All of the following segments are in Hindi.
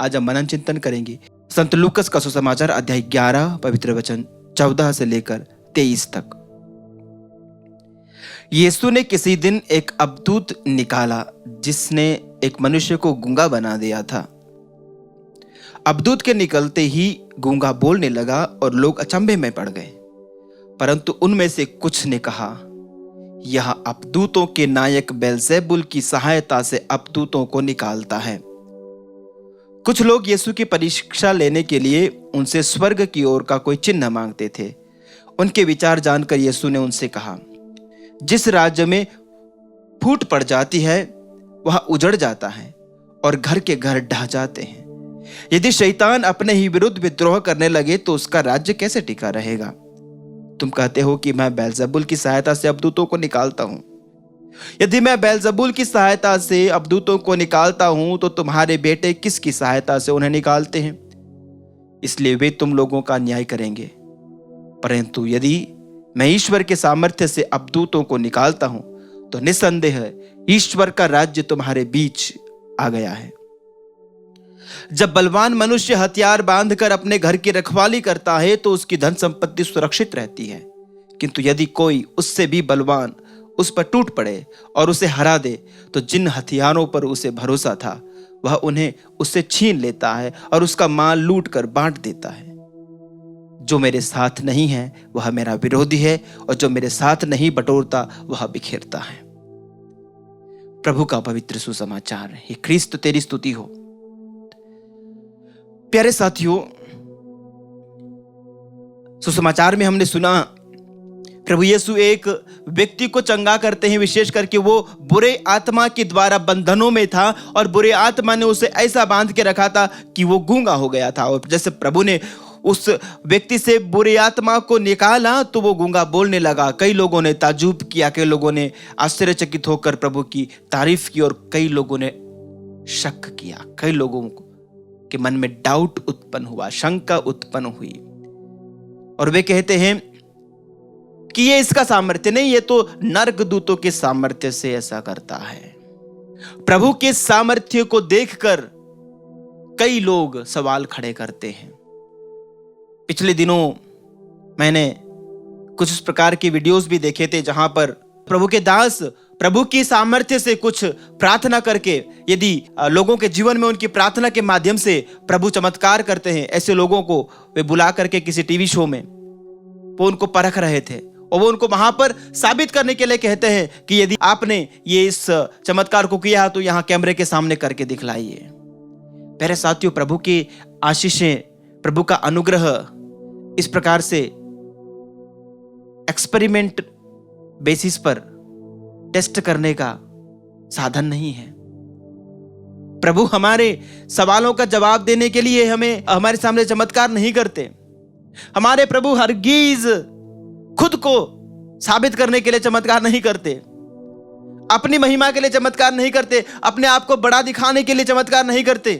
आज हम मनन चिंतन करेंगे संत लूकस का सुसमाचार अध्याय 11 पवित्र वचन 14 से लेकर 23 तक। यीशु ने किसी दिन एक अवधूत निकाला जिसने एक मनुष्य को गूंगा बना दिया था। अवधूत के निकलते ही गूंगा बोलने लगा और लोग अचंभे में पड़ गए। परंतु उनमें से कुछ ने कहा, यह अवधूतों के नायक बेलजेबुल की सहायता से अवधूतों को निकालता है। कुछ लोग यीशु की परीक्षा लेने के लिए उनसे स्वर्ग की ओर का कोई चिन्ह मांगते थे। उनके विचार जानकर यीशु ने उनसे कहा, जिस राज्य में फूट पड़ जाती है वह उजड़ जाता है और घर के घर ढह जाते हैं। यदि शैतान अपने ही विरुद्ध विद्रोह करने लगे तो उसका राज्य कैसे टिका रहेगा? तुम कहते हो कि मैं बेलजेबुल की सहायता से अवधूतों को निकालता हूं। यदि मैं बेलजेबुल की सहायता से अवधूतों को निकालता हूं तो तुम्हारे बेटे किसकी सहायता से उन्हें निकालते हैं? इसलिए वे तुम लोगों का न्याय करेंगे। परंतु यदि मैं ईश्वर के सामर्थ्य से अवधूतों को निकालता हूं तो निसंदेह ईश्वर का राज्य तुम्हारे बीच आ गया है। जब बलवान मनुष्य हथियार बांधकर अपने घर की रखवाली करता है तो उसकी धन संपत्ति सुरक्षित रहती है। किंतु यदि कोई उससे भी बलवान उस पर टूट पड़े और उसे हरा दे तो जिन हथियारों पर उसे भरोसा था वह उन्हें उससे छीन लेता है और उसका माल लूट कर बांट देता है। जो मेरे साथ नहीं है वह मेरा विरोधी है और जो मेरे साथ नहीं बटोरता वह बिखेरता है। प्रभु का पवित्र सुसमाचार। हे ख्रीस्त तेरी स्तुति हो। प्यारे साथियों, सुसमाचार में हमने सुना प्रभु यीशु एक व्यक्ति को चंगा करते हैं, विशेष करके वो बुरे आत्मा के द्वारा बंधनों में था और बुरे आत्मा ने उसे ऐसा बांध के रखा था कि वो गूंगा हो गया था। और जैसे प्रभु ने उस व्यक्ति से बुरी आत्मा को निकाला तो वो गूंगा बोलने लगा। कई लोगों ने ताज्जुब किया, कई लोगों ने आश्चर्यचकित होकर प्रभु की तारीफ की और कई लोगों ने शक किया। कई लोगों के मन में डाउट उत्पन्न हुआ, शंका उत्पन्न हुई और वे कहते हैं कि ये इसका सामर्थ्य नहीं, ये तो नरक दूतों के सामर्थ्य से ऐसा करता है। प्रभु के सामर्थ्य को देखकर कई लोग सवाल खड़े करते हैं। पिछले दिनों मैंने कुछ इस प्रकार के वीडियोस भी देखे थे जहां पर प्रभु के दास प्रभु की सामर्थ्य से कुछ प्रार्थना करके, यदि लोगों के जीवन में उनकी प्रार्थना के माध्यम से प्रभु चमत्कार करते हैं, ऐसे लोगों को वे बुला करके किसी टीवी शो में वो उनको परख रहे थे और वो उनको वहां पर साबित करने के लिए कहते हैं कि यदि आपने ये इस चमत्कार को किया तो यहां कैमरे के सामने करके दिखलाइए। प्यारे साथियों, प्रभु की आशीषें, प्रभु का अनुग्रह इस प्रकार से एक्सपेरिमेंट बेसिस पर टेस्ट करने का साधन नहीं है। प्रभु हमारे सवालों का जवाब देने के लिए हमें हमारे सामने चमत्कार नहीं करते। हमारे प्रभु हरगिज खुद को साबित करने के लिए चमत्कार नहीं करते, अपनी महिमा के लिए चमत्कार नहीं करते, अपने आप को बड़ा दिखाने के लिए चमत्कार नहीं करते।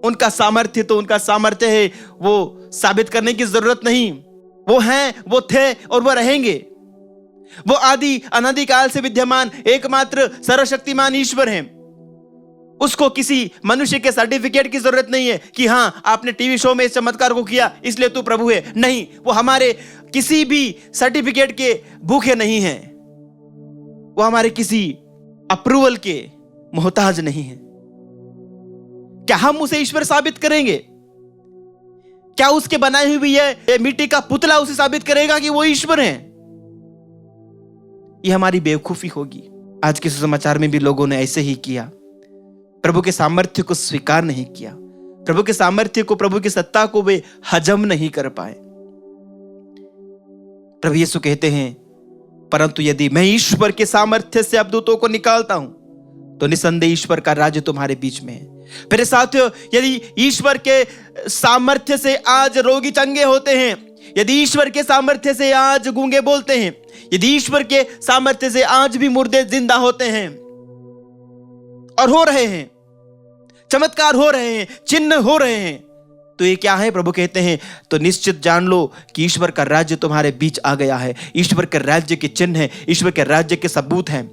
उनका सामर्थ्य तो उनका सामर्थ्य है, वो साबित करने की जरूरत नहीं। वो हैं, वो थे और वो रहेंगे। वो आदि अनादि काल से विद्यमान एकमात्र सर्वशक्तिमान ईश्वर हैं। उसको किसी मनुष्य के सर्टिफिकेट की जरूरत नहीं है कि हां आपने टीवी शो में इस चमत्कार को किया इसलिए तू प्रभु है। नहीं, वो हमारे किसी भी सर्टिफिकेट के भूखे नहीं हैं। वो हमारे किसी अप्रूवल के मोहताज नहीं है। क्या हम उसे ईश्वर साबित करेंगे? क्या उसके बनाई हुई ये मिट्टी का पुतला उसे साबित करेगा कि वो ईश्वर है? ये हमारी बेवकूफी होगी। आज के सुसमाचार में भी लोगों ने ऐसे ही किया, प्रभु के सामर्थ्य को स्वीकार नहीं किया, प्रभु के सामर्थ्य को, प्रभु की सत्ता को वे हजम नहीं कर पाए। प्रभु यीशु कहते हैं, परंतु यदि मैं ईश्वर के सामर्थ्य से अवधूतों को निकालता हूं तो निसंदेह ईश्वर का राज्य तुम्हारे बीच में है। मेरे साथियों, यदि ईश्वर के सामर्थ्य से आज रोगी चंगे होते हैं, यदि ईश्वर के सामर्थ्य से आज गूंगे बोलते हैं, यदि ईश्वर के सामर्थ्य से आज भी मुर्दे जिंदा होते हैं और हो रहे हैं, चमत्कार हो रहे हैं, चिन्ह हो रहे हैं, तो ये क्या है? प्रभु कहते हैं तो निश्चित जान लो कि ईश्वर का राज्य तुम्हारे बीच आ गया है। ईश्वर के राज्य के चिन्ह है, ईश्वर के राज्य के सबूत हैं।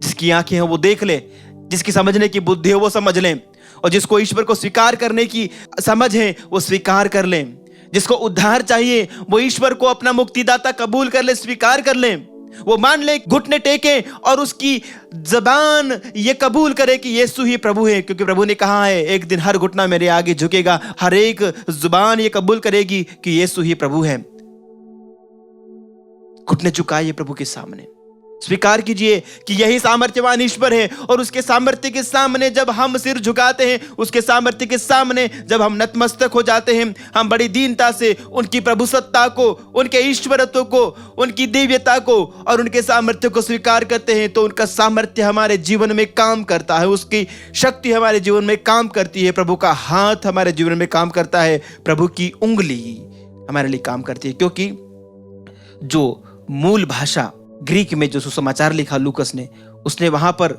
जिसकी आंखें हैं वो देख ले, जिसकी समझने की बुद्धि है वो समझ लें। और जिसको ईश्वर को स्वीकार करने की समझ है वो स्वीकार कर लें। जिसको उद्धार चाहिए वो ईश्वर को अपना मुक्तिदाता कबूल कर ले, स्वीकार कर ले। वो मान ले, घुटने टेके और उसकी जबान ये कबूल करे कि यीशु ही प्रभु है, क्योंकि प्रभु ने कहा है एक दिन हर घुटना मेरे आगे झुकेगा, हर एक जुबान ये कबूल करेगी कि यीशु ही प्रभु है। घुटने झुकाइए प्रभु के सामने, स्वीकार कीजिए कि यही सामर्थ्यवान ईश्वर है। और उसके सामर्थ्य के सामने जब हम सिर झुकाते हैं, उसके सामर्थ्य के सामने जब हम नतमस्तक हो जाते हैं, हम बड़ी दीनता से उनकी प्रभु सत्ता को, उनके ईश्वरत्व को, उनकी दिव्यता को और उनके सामर्थ्य को स्वीकार करते हैं, तो उनका सामर्थ्य हमारे जीवन में काम करता है, उसकी शक्ति हमारे जीवन में काम करती है, प्रभु का हाथ हमारे जीवन में काम करता है, प्रभु की उंगली हमारे लिए काम करती है। क्योंकि जो मूल भाषा ग्रीक में जो सुसमाचार लिखा लूकस ने, उसने वहां पर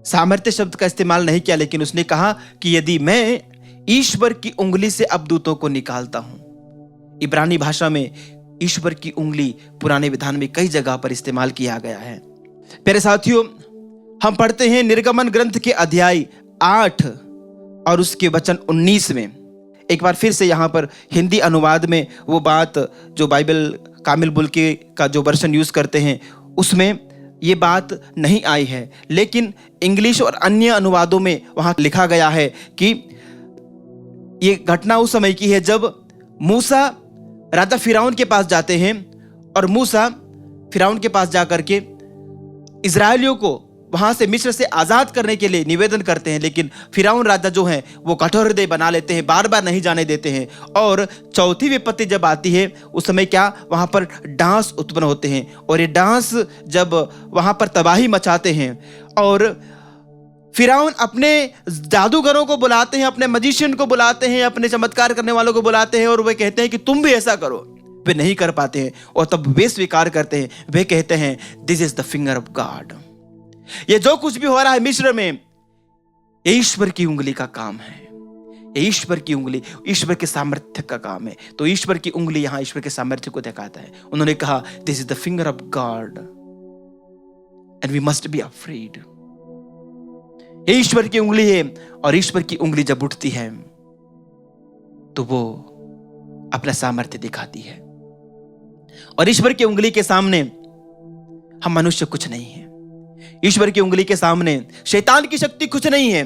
सामर्थ्य शब्द का इस्तेमाल नहीं किया, लेकिन उसने कहा कि यदि मैं ईश्वर की उंगली से अबदूतों को निकालता हूं। इब्रानी भाषा में ईश्वर की उंगली पुराने विधान में कई जगह पर इस्तेमाल किया गया है। प्यारे साथियों, हम पढ़ते हैं निर्गमन ग्रंथ के अध्याय 8 और उसके वचन 19 में। एक बार फिर से यहाँ पर हिंदी अनुवाद में वो बात जो बाइबल कामिल बुल्की का जो वर्जन यूज करते हैं उसमें ये बात नहीं आई है, लेकिन इंग्लिश और अन्य अनुवादों में वहाँ लिखा गया है कि ये घटना उस समय की है जब मूसा राजा फिरौन के पास जाते हैं और मूसा फिरौन के पास जाकर के इजरायलियों को वहां से मिस्र से आजाद करने के लिए निवेदन करते हैं, लेकिन फिरौन राजा जो है वो कठोर हृदय बना लेते हैं, बार बार नहीं जाने देते हैं। और चौथी विपत्ति जब आती है उस समय क्या वहां पर डांस उत्पन्न होते हैं, और ये डांस जब वहां पर तबाही मचाते हैं और फिरौन अपने जादूगरों को बुलाते हैं, अपने मजिशियन को बुलाते हैं, अपने चमत्कार करने वालों को बुलाते हैं और वे कहते हैं कि तुम भी ऐसा करो। वे नहीं कर पाते हैं और तब वे स्वीकार करते हैं, वे कहते हैं this is the finger of God. ये जो कुछ भी हो रहा है मिस्र में, ये ईश्वर की उंगली का काम है, ये ईश्वर की उंगली, ईश्वर के सामर्थ्य का काम है। तो ईश्वर की उंगली यहां ईश्वर के सामर्थ्य को दिखाता है। उन्होंने कहा this is the finger of God and we must be afraid. ये ईश्वर की उंगली है और ईश्वर की उंगली जब उठती है तो वो अपना सामर्थ्य दिखाती है। और ईश्वर की उंगली के सामने हम मनुष्य कुछ नहीं है। ईश्वर की उंगली के सामने शैतान की शक्ति कुछ नहीं है।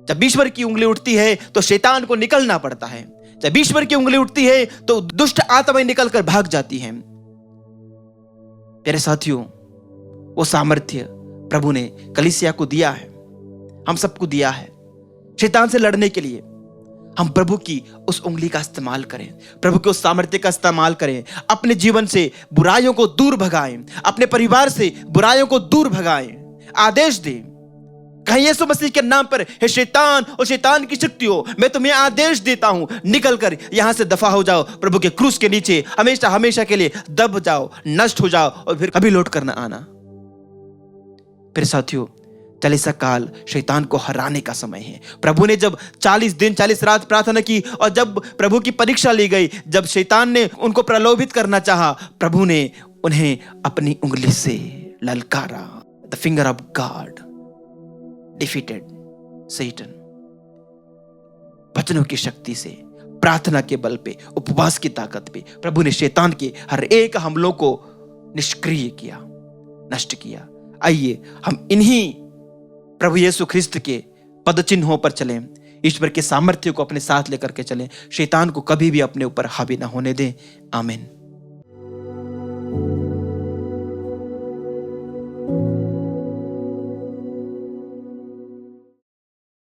जब ईश्वर की उंगली उठती है तो शैतान को निकलना पड़ता है। जब ईश्वर की उंगली उठती है तो दुष्ट आत्माएं निकलकर भाग जाती हैं। प्यारे साथियों, वो सामर्थ्य प्रभु ने कलीसिया को दिया है, हम सबको दिया है शैतान से लड़ने के लिए। हम प्रभु की उस उंगली का इस्तेमाल करें, प्रभु के उस सामर्थ्य का इस्तेमाल करें, अपने जीवन से बुराइयों को दूर भगाएं, अपने परिवार से बुराइयों को दूर भगाएं, आदेश दें। कहीं यीशु मसीह के नाम पर हे शैतान और शैतान की शक्तियों, मैं तुम्हें आदेश देता हूं, निकल कर यहां से दफा हो जाओ, प्रभु के क्रूस के नीचे हमेशा हमेशा के लिए दब जाओ, नष्ट हो जाओ और फिर कभी लौट कर ना आना। फिर साथियों, चालीसा काल शैतान को हराने का समय है। प्रभु ने जब 40 दिन 40 रात प्रार्थना की और जब प्रभु की परीक्षा ली गई, जब शैतान ने उनको प्रलोभित करना चाहा, प्रभु ने उन्हें अपनी उंगली से ललकारा। The finger of God defeated Satan. वचनों की शक्ति से, प्रार्थना के बल पे, उपवास की ताकत पे प्रभु ने शैतान के हर एक हमलों को निष्क्रिय किया, नष्ट किया। आइए हम इन्हीं प्रभु यीशु ख्रिस्त के पद चिन्हों पर चलें, ईश्वर के सामर्थ्य को अपने साथ लेकर के चलें, शैतान को कभी भी अपने ऊपर हावी ना होने दें। आमीन।